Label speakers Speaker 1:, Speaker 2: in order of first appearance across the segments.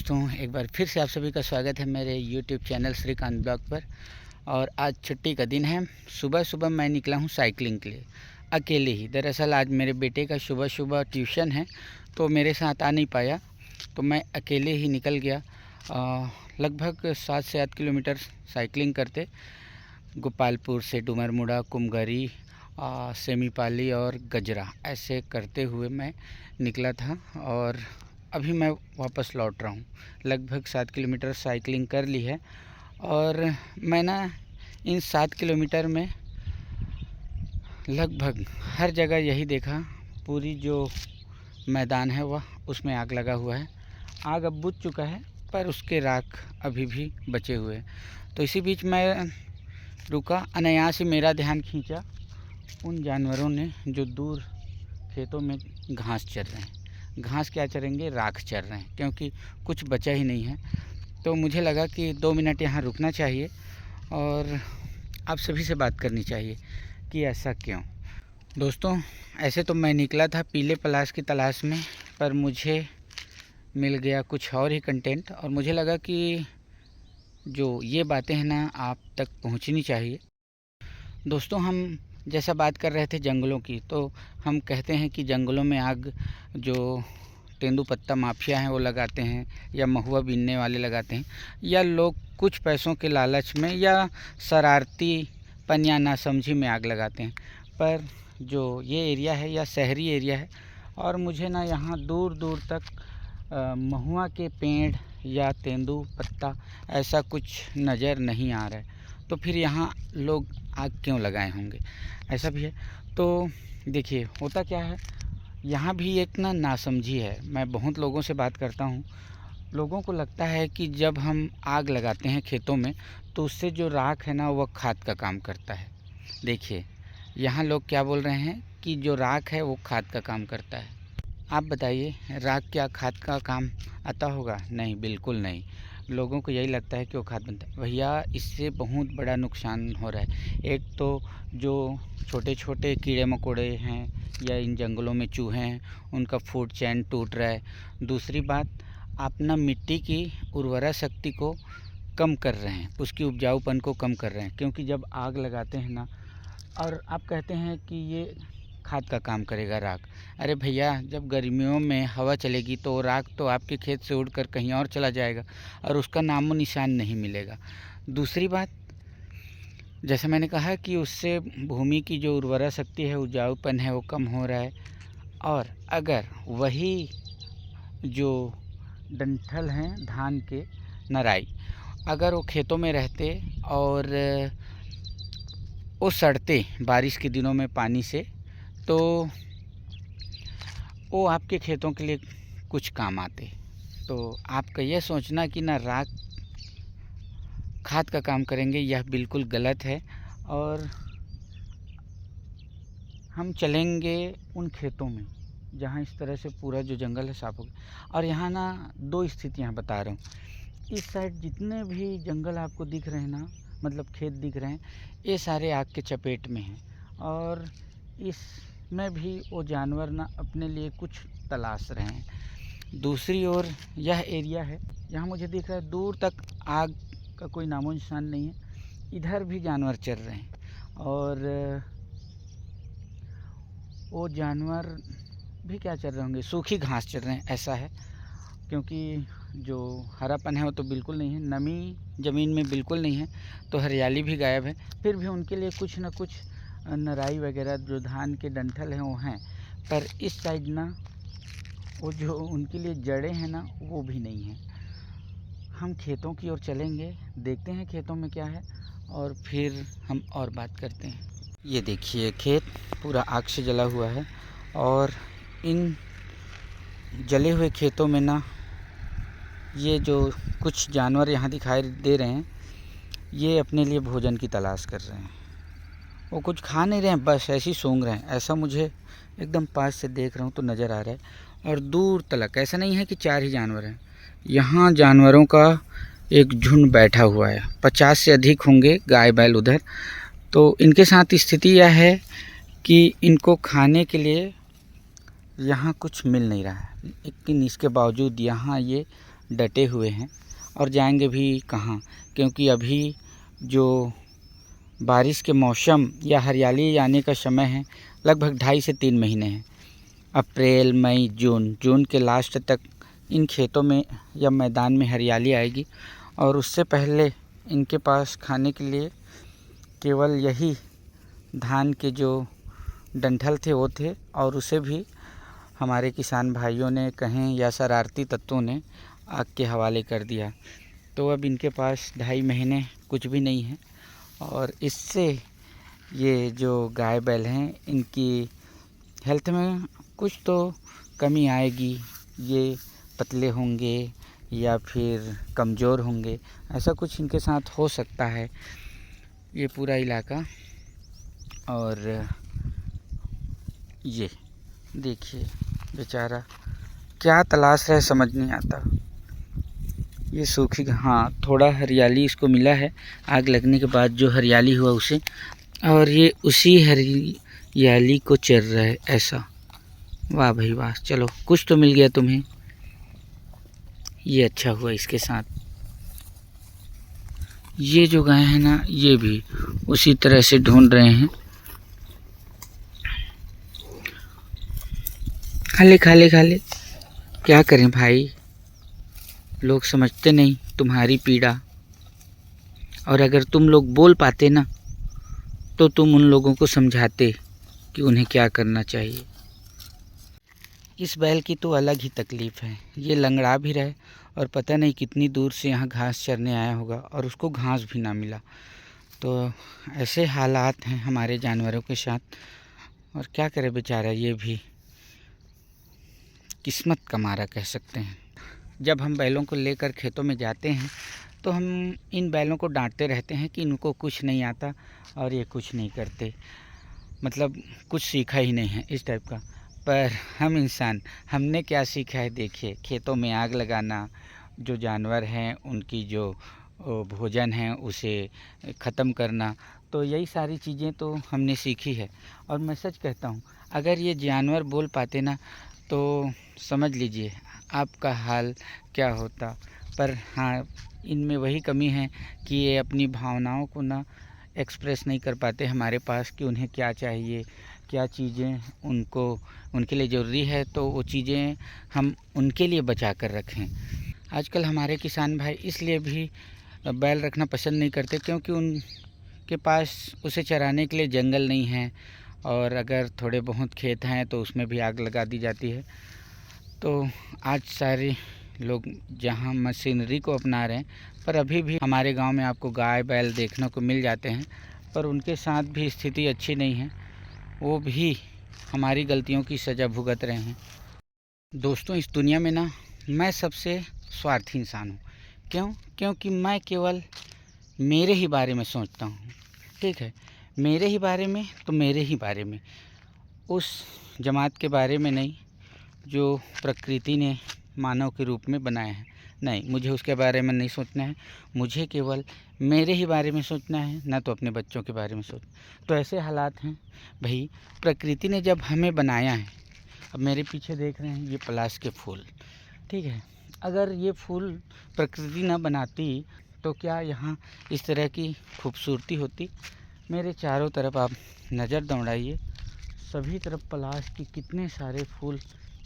Speaker 1: दोस्तों, एक बार फिर से आप सभी का स्वागत है मेरे YouTube चैनल श्रीकांत ब्लॉग पर। और आज छुट्टी का दिन है। सुबह सुबह मैं निकला हूँ साइकिलिंग के लिए, अकेले ही। दरअसल आज मेरे बेटे का सुबह सुबह ट्यूशन है, तो मेरे साथ आ नहीं पाया, तो मैं अकेले ही निकल गया। लगभग 7 से 8 किलोमीटर साइकिलिंग करते गोपालपुर से डूमरमुड़ा, कुमगरी, सेमीपाली और गजरा, ऐसे करते हुए मैं निकला था। और अभी मैं वापस लौट रहा हूँ। लगभग 7 किलोमीटर साइकिलिंग कर ली है। और मैं इन 7 किलोमीटर में लगभग हर जगह यही देखा, पूरी जो मैदान है वह उसमें आग लगा हुआ है। आग अब बुझ चुका है, पर उसके राख अभी भी बचे हुए हैं। तो इसी बीच मैं रुका, अनायास ही मेरा ध्यान खींचा उन जानवरों ने जो दूर खेतों में घास चर रहे हैं। घास क्या चरेंगे, राख चर रहे हैं, क्योंकि कुछ बचा ही नहीं है। तो मुझे लगा कि 2 मिनट यहाँ रुकना चाहिए और आप सभी से बात करनी चाहिए कि ऐसा क्यों। दोस्तों, ऐसे तो मैं निकला था पीले पलाश की तलाश में, पर मुझे मिल गया कुछ और ही कंटेंट। और मुझे लगा कि जो ये बातें हैं ना, आप तक पहुँचनी चाहिए। दोस्तों, हम जैसा बात कर रहे थे जंगलों की, तो हम कहते हैं कि जंगलों में आग जो तेंदुपत्ता माफिया हैं वो लगाते हैं, या महुआ बीनने वाले लगाते हैं, या लोग कुछ पैसों के लालच में या शरारतीपन या नासमझी में आग लगाते हैं। पर जो ये एरिया है या शहरी एरिया है, और मुझे ना यहाँ दूर दूर तक महुआ के पेड़ या तेंदुपत्ता ऐसा कुछ नज़र नहीं आ रहा है। तो फिर यहाँ लोग आग क्यों लगाए होंगे, ऐसा भी है। तो देखिए, होता क्या है, यहाँ भी एक नासमझी है। मैं बहुत लोगों से बात करता हूँ, लोगों को लगता है कि जब हम आग लगाते हैं खेतों में, तो उससे जो राख है ना, वह खाद का काम करता है। देखिए, यहाँ लोग क्या बोल रहे हैं कि जो राख है वो खाद का काम करता है। आप बताइए, राख क्या खाद का काम आता होगा? नहीं, बिल्कुल नहीं। लोगों को यही लगता है कि वो खाद बनता है। भैया, इससे बहुत बड़ा नुकसान हो रहा है। एक तो जो छोटे छोटे कीड़े मकोड़े हैं या इन जंगलों में चूहे हैं, उनका फूड चेन टूट रहा है। दूसरी बात, आप मिट्टी की उर्वरा शक्ति को कम कर रहे हैं, उसकी उपजाऊपन को कम कर रहे हैं। क्योंकि जब आग लगाते हैं ना, और आप कहते हैं कि ये खाद का काम करेगा राख। अरे भैया, जब गर्मियों में हवा चलेगी तो राख तो आपके खेत से उड़कर कहीं और चला जाएगा और उसका नामो निशान नहीं मिलेगा। दूसरी बात, जैसे मैंने कहा कि उससे भूमि की जो उर्वरा शक्ति है, उपजाऊपन है, वो कम हो रहा है। और अगर वही जो डंठल हैं धान के, नराई, अगर वो खेतों में रहते और वो सड़ते बारिश के दिनों में पानी से, तो वो आपके खेतों के लिए कुछ काम आते। तो आपका यह सोचना कि ना राख खाद का काम करेंगे, यह बिल्कुल गलत है। और हम चलेंगे उन खेतों में जहाँ इस तरह से पूरा जो जंगल है साफ हो गया। और यहाँ ना 2 स्थितियाँ बता रहा हूँ। इस साइड जितने भी जंगल आपको दिख रहे हैं ना, मतलब खेत दिख रहे हैं, ये सारे आग के चपेट में हैं। और इसमें भी वो जानवर ना अपने लिए कुछ तलाश रहे हैं। दूसरी ओर यह एरिया है, यहाँ मुझे दिख रहा है दूर तक आग का कोई नामो निशान नहीं है। इधर भी जानवर चर रहे हैं, और वो जानवर भी क्या चर रहे होंगे, सूखी घास चर रहे हैं, ऐसा है। क्योंकि जो हरापन है वो तो बिल्कुल नहीं है, नमी ज़मीन में बिल्कुल नहीं है, तो हरियाली भी गायब है। फिर भी उनके लिए कुछ ना कुछ नराई वगैरह जो धान के डंठल हैं वो हैं। पर इस साइड ना वो जो उनके लिए जड़ें हैं ना, वो भी नहीं हैं। हम खेतों की ओर चलेंगे, देखते हैं खेतों में क्या है, और फिर हम और बात करते हैं। ये देखिए, खेत पूरा आग से जला हुआ है, और इन जले हुए खेतों में ना ये जो कुछ जानवर यहाँ दिखाई दे रहे हैं, ये अपने लिए भोजन की तलाश कर रहे हैं। वो कुछ खा नहीं रहे हैं, बस ऐसे ही सूंघ रहे हैं। ऐसा मुझे एकदम पास से देख रहा हूँ तो नज़र आ रहा है। और दूर तलक ऐसा नहीं है कि 4 ही जानवर हैं, यहाँ जानवरों का एक झुंड बैठा हुआ है। 50 से अधिक होंगे गाय बैल उधर। तो इनके साथ स्थिति यह है कि इनको खाने के लिए यहाँ कुछ मिल नहीं रहा है, लेकिन इसके बावजूद यहाँ ये डटे हुए हैं और जाएंगे भी कहाँ, क्योंकि अभी जो बारिश के मौसम या हरियाली आने का समय है लगभग 2.5 से 3 महीने हैं। अप्रैल, मई, जून के लास्ट तक इन खेतों में या मैदान में हरियाली आएगी और उससे पहले इनके पास खाने के लिए केवल यही धान के जो डंठल थे वो थे, और उसे भी हमारे किसान भाइयों ने कहें या शरारती तत्वों ने आग के हवाले कर दिया। तो अब इनके पास 2.5 महीने कुछ भी नहीं है और इससे ये जो गाय बैल हैं इनकी हेल्थ में कुछ तो कमी आएगी। ये पतले होंगे या फिर कमज़ोर होंगे, ऐसा कुछ इनके साथ हो सकता है। ये पूरा इलाका, और ये देखिए बेचारा क्या तलाश है समझ नहीं आता। ये सूखी, हाँ थोड़ा हरियाली इसको मिला है आग लगने के बाद, जो हरियाली हुआ उसे, और ये उसी हरियाली को चर रहा है ऐसा। वाह भाई वाह, चलो कुछ तो मिल गया तुम्हें, ये अच्छा हुआ इसके साथ। ये जो गाय है ना, ये भी उसी तरह से ढूंढ रहे हैं। खाले खाले खाले, क्या करें भाई, लोग समझते नहीं तुम्हारी पीड़ा। और अगर तुम लोग बोल पाते ना तो तुम उन लोगों को समझाते कि उन्हें क्या करना चाहिए। इस बैल की तो अलग ही तकलीफ़ है, ये लंगड़ा भी रहे और पता नहीं कितनी दूर से यहाँ घास चरने आया होगा और उसको घास भी ना मिला। तो ऐसे हालात हैं हमारे जानवरों के साथ, और क्या करे बेचारा, ये भी किस्मत का मारा कह सकते हैं। जब हम बैलों को लेकर खेतों में जाते हैं तो हम इन बैलों को डांटते रहते हैं कि इनको कुछ नहीं आता और ये कुछ नहीं करते, मतलब कुछ सीखा ही नहीं है इस टाइप का। पर हम इंसान, हमने क्या सीखा है, देखिए खेतों में आग लगाना, जो जानवर हैं उनकी जो भोजन है उसे ख़त्म करना, तो यही सारी चीज़ें तो हमने सीखी है। और मैं सच कहता हूँ, अगर ये जानवर बोल पाते ना तो समझ लीजिए आपका हाल क्या होता। पर हाँ, इनमें वही कमी है कि ये अपनी भावनाओं को ना एक्सप्रेस नहीं कर पाते हमारे पास कि उन्हें क्या चाहिए, क्या चीज़ें उनके लिए ज़रूरी है, तो वो चीज़ें हम उनके लिए बचा कर रखें। आजकल हमारे किसान भाई इसलिए भी बैल रखना पसंद नहीं करते क्योंकि उनके पास उसे चराने के लिए जंगल नहीं है, और अगर थोड़े बहुत खेत हैं तो उसमें भी आग लगा दी जाती है। तो आज सारे लोग जहाँ मशीनरी को अपना रहे हैं, पर अभी भी हमारे गांव में आपको गाय बैल देखने को मिल जाते हैं, पर उनके साथ भी स्थिति अच्छी नहीं है, वो भी हमारी गलतियों की सज़ा भुगत रहे हैं। दोस्तों, इस दुनिया में ना मैं सबसे स्वार्थी इंसान हूँ। क्यों? क्योंकि मैं केवल मेरे ही बारे में सोचता हूँ, ठीक है, मेरे ही बारे में, तो मेरे ही बारे में, उस जमात के बारे में नहीं जो प्रकृति ने मानव के रूप में बनाया है। नहीं, मुझे उसके बारे में नहीं सोचना है, मुझे केवल मेरे ही बारे में सोचना है, ना तो अपने बच्चों के बारे में सोच। तो ऐसे हालात हैं भाई, प्रकृति ने जब हमें बनाया है, अब मेरे पीछे देख रहे हैं ये पलाश के फूल, ठीक है, अगर ये फूल प्रकृति ना बनाती तो क्या यहाँ इस तरह की खूबसूरती होती? मेरे चारों तरफ आप नज़र दौड़ाइए, सभी तरफ पलाश के कितने सारे फूल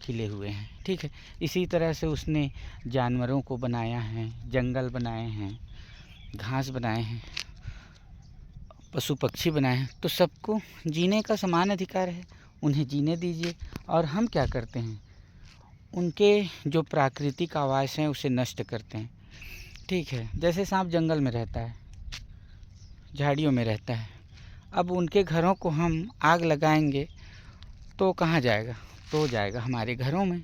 Speaker 1: खिले हुए हैं, ठीक है। इसी तरह से उसने जानवरों को बनाया है, जंगल बनाए हैं, घास बनाए हैं, पशु पक्षी बनाए हैं, तो सबको जीने का समान अधिकार है, उन्हें जीने दीजिए। और हम क्या करते हैं, उनके जो प्राकृतिक आवास हैं उसे नष्ट करते हैं, ठीक है। जैसे सांप जंगल में रहता है, झाड़ियों में रहता है, अब उनके घरों को हम आग लगाएंगे तो कहाँ जाएगा? तो जाएगा हमारे घरों में।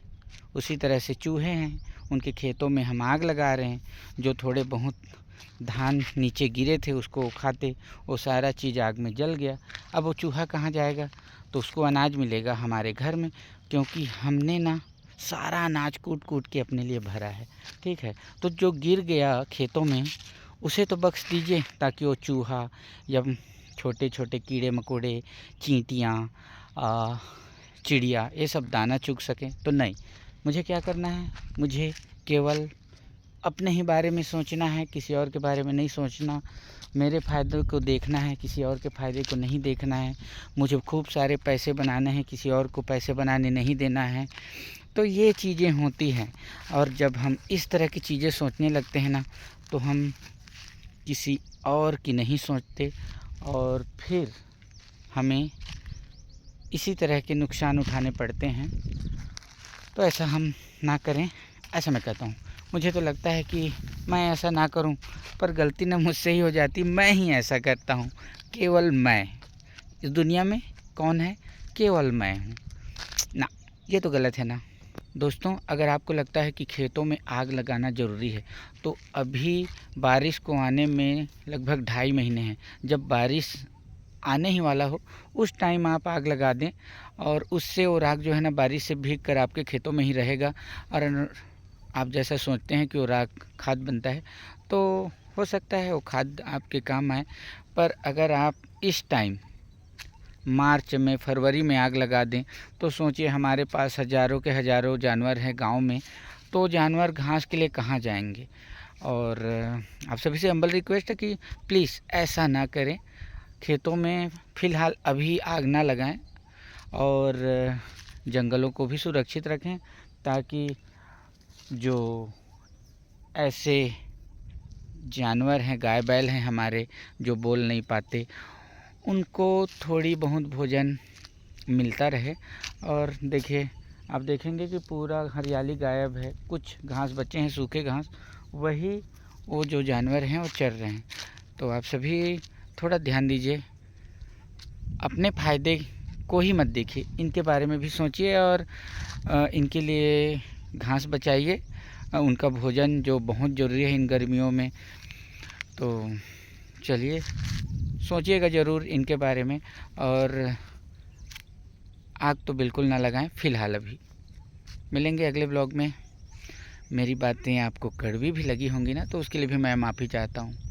Speaker 1: उसी तरह से चूहे हैं, उनके खेतों में हम आग लगा रहे हैं, जो थोड़े बहुत धान नीचे गिरे थे उसको खाते, वो सारा चीज़ आग में जल गया। अब वो चूहा कहाँ जाएगा? तो उसको अनाज मिलेगा हमारे घर में, क्योंकि हमने ना सारा अनाज कूट कूट के अपने लिए भरा है, ठीक है। तो जो गिर गया खेतों में उसे तो बख्श दीजिए, ताकि वो चूहा या छोटे छोटे कीड़े मकोड़े, चींटियाँ, चिड़िया, ये सब दाना चुग सकें। तो नहीं, मुझे क्या करना है, मुझे केवल अपने ही बारे में सोचना है, किसी और के बारे में नहीं सोचना। मेरे फ़ायदे को देखना है, किसी और के फ़ायदे को नहीं देखना है। मुझे खूब सारे पैसे बनाने हैं, किसी और को पैसे बनाने नहीं देना है। तो ये चीज़ें होती हैं, और जब हम इस तरह की चीज़ें सोचने लगते हैं ना, तो हम किसी और की नहीं सोचते, और फिर हमें इसी तरह के नुकसान उठाने पड़ते हैं। तो ऐसा हम ना करें, ऐसा मैं कहता हूँ। मुझे तो लगता है कि मैं ऐसा ना करूं, पर गलती ना मुझसे ही हो जाती, मैं ही ऐसा करता हूं। केवल मैं, इस दुनिया में कौन है? केवल मैं हूं ना। ये तो गलत है ना दोस्तों। अगर आपको लगता है कि खेतों में आग लगाना ज़रूरी है, तो अभी बारिश को आने में लगभग 2.5 महीने हैं। जब बारिश आने ही वाला हो, उस टाइम आप आग लगा दें, और उससे वो राख जो है ना, बारिश से भीग कर आपके खेतों में ही रहेगा। और आप जैसा सोचते हैं कि वो राख खाद बनता है, तो हो सकता है वो खाद आपके काम आए। पर अगर आप इस टाइम मार्च में, फरवरी में आग लगा दें, तो सोचिए हमारे पास हज़ारों के हज़ारों जानवर हैं गांव में, तो जानवर घास के लिए कहाँ जाएंगे। और आप सभी से हम्बल रिक्वेस्ट है कि प्लीज़ ऐसा ना करें। खेतों में फ़िलहाल अभी आग ना लगाएं, और जंगलों को भी सुरक्षित रखें, ताकि जो ऐसे जानवर हैं, गाय बैल हैं हमारे, जो बोल नहीं पाते, उनको थोड़ी बहुत भोजन मिलता रहे। और देखिए, आप देखेंगे कि पूरा हरियाली गायब है, कुछ घास बचे हैं, सूखे घास, वही वो जो जानवर हैं वो चर रहे हैं। तो आप सभी थोड़ा ध्यान दीजिए, अपने फ़ायदे को ही मत देखिए, इनके बारे में भी सोचिए, और इनके लिए घास बचाइए, उनका भोजन जो बहुत ज़रूरी है इन गर्मियों में। तो चलिए, सोचिएगा ज़रूर इनके बारे में, और आग तो बिल्कुल ना लगाएं फ़िलहाल अभी। मिलेंगे अगले ब्लॉग में। मेरी बातें आपको कड़वी भी लगी होंगी ना, तो उसके लिए भी मैं माफ़ी चाहता हूँ।